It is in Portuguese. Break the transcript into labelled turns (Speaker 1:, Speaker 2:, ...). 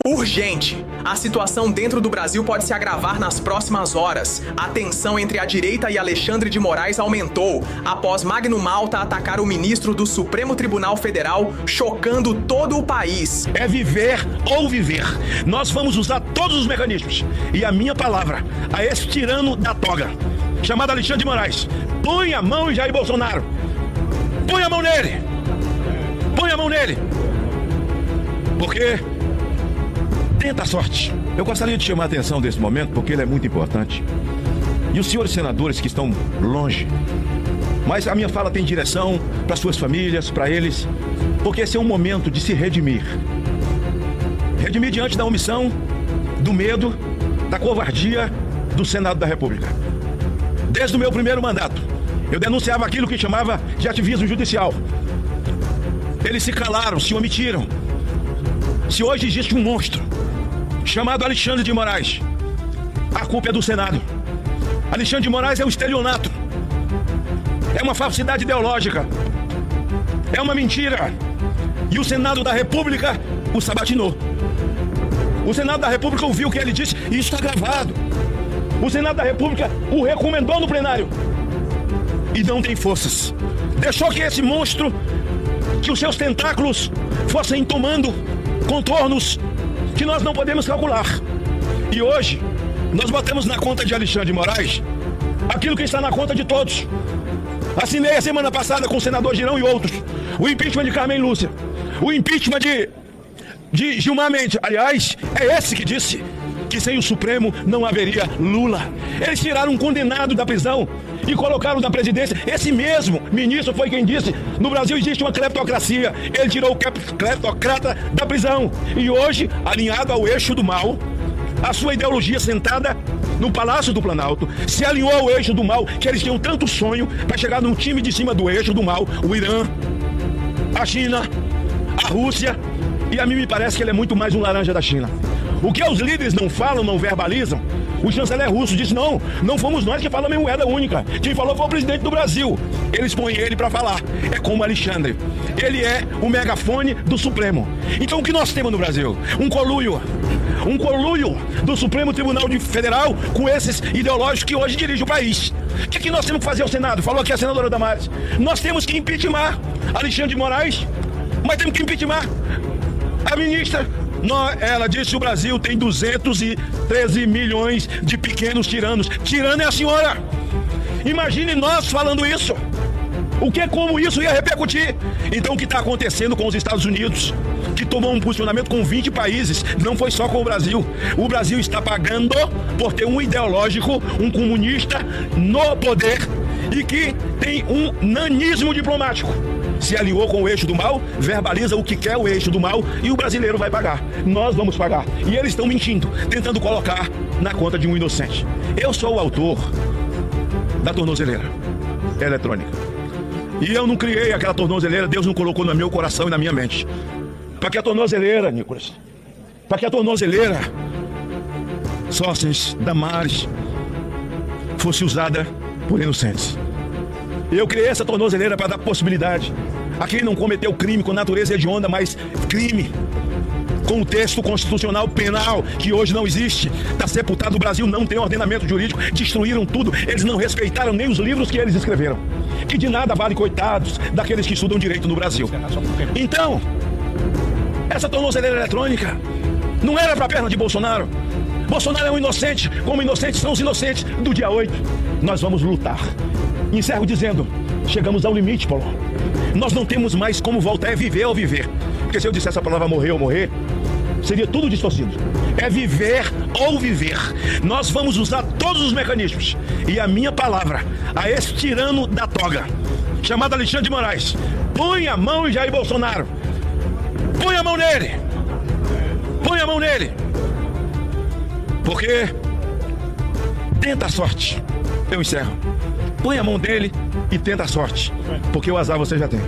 Speaker 1: Urgente! A situação dentro do Brasil pode se agravar nas próximas horas. A tensão entre a direita e Alexandre de Moraes aumentou após Magno Malta atacar o ministro do Supremo Tribunal Federal, chocando todo o país.
Speaker 2: É viver ou viver. Nós vamos usar todos os mecanismos. E a minha palavra a esse tirano da toga, chamado Alexandre de Moraes: põe a mão em Jair Bolsonaro. Põe a mão nele. Põe a mão nele. Porque tenta a sorte. Eu gostaria de chamar a atenção desse momento porque ele é muito importante. E os senhores senadores que estão longe, mas a minha fala tem direção para suas famílias, para eles, porque esse é um momento de se redimir. Redimir diante da omissão, do medo, da covardia do Senado da República. Desde o meu primeiro mandato, eu denunciava aquilo que chamava de ativismo judicial. Eles se calaram, se omitiram. Se hoje existe um monstro chamado Alexandre de Moraes, a culpa é do Senado. Alexandre de Moraes é um estelionato, é uma falsidade ideológica, é uma mentira. E o Senado da República o sabatinou. O Senado da República ouviu o que ele disse e isso está gravado. O Senado da República o recomendou no plenário e não tem forças. Deixou que esse monstro, que os seus tentáculos fossem tomando contornos que nós não podemos calcular. E hoje, nós botamos na conta de Alexandre de Moraes aquilo que está na conta de todos. Assinei a semana passada com o senador Girão e outros o impeachment de Carmen Lúcia, o impeachment de Gilmar Mendes. Aliás, é esse que disse que sem o Supremo não haveria Lula. Eles tiraram um condenado da prisão e colocaram na presidência. Esse mesmo ministro foi quem disse: no Brasil existe uma cleptocracia. Ele tirou o cleptocrata da prisão. E hoje, alinhado ao eixo do mal, a sua ideologia sentada no Palácio do Planalto se alinhou ao eixo do mal, que eles tinham tanto sonho para chegar num time de cima do eixo do mal: o Irã, a China, a Rússia. E a mim me parece que ele é muito mais um laranja da China. O que os líderes não falam, não verbalizam, o chanceler russo disse: não fomos nós que falamos em moeda única. Quem falou foi o presidente do Brasil. Eles põem ele para falar. É como Alexandre. Ele é o megafone do Supremo. Então o que nós temos no Brasil? Um conluio do Supremo Tribunal Federal com esses ideológicos que hoje dirigem o país. O que nós temos que fazer ao Senado? Falou aqui a senadora Damares. Nós temos que impeachment Alexandre de Moraes, mas temos que impeachment a ministra. Ela disse que o Brasil tem 213 milhões de pequenos tiranos. Tirano é a senhora. Imagine nós falando isso. Como isso ia repercutir? Então o que está acontecendo com os Estados Unidos, que tomou um posicionamento com 20 países, não foi só com o Brasil. O Brasil está pagando por ter um ideológico, um comunista no poder e que tem um nanismo diplomático. Se alinhou com o eixo do mal, verbaliza o que quer o eixo do mal e o brasileiro vai pagar. Nós vamos pagar. E eles estão mentindo, tentando colocar na conta de um inocente. Eu sou o autor da tornozeleira eletrônica. E eu não criei aquela tornozeleira, Deus não colocou no meu coração e na minha mente. Para que a tornozeleira, Nicolas, para que a tornozeleira, Sócrates, Damares, fosse usada por inocentes. Eu criei essa tornozeleira para dar possibilidade a quem não cometeu crime com natureza hedionda, mas crime com o texto constitucional penal, que hoje não existe, está sepultado. O Brasil não tem ordenamento jurídico, destruíram tudo, eles não respeitaram nem os livros que eles escreveram, que de nada vale, coitados daqueles que estudam direito no Brasil. Então, essa tornozeleira eletrônica não era para a perna de Bolsonaro. Bolsonaro é um inocente, como inocentes são os inocentes do dia 8. Nós vamos lutar. Encerro dizendo: chegamos ao limite, Paulo. Nós não temos mais como voltar, é viver ou viver. Porque se eu dissesse a palavra morrer ou morrer, seria tudo distorcido. É viver ou viver. Nós vamos usar todos os mecanismos. E a minha palavra a esse tirano da toga, chamado Alexandre de Moraes: põe a mão em Jair Bolsonaro. Põe a mão nele. Põe a mão nele. Porque tenta a sorte. Eu encerro. Põe a mão dele e tenta a sorte, porque o azar você já tem.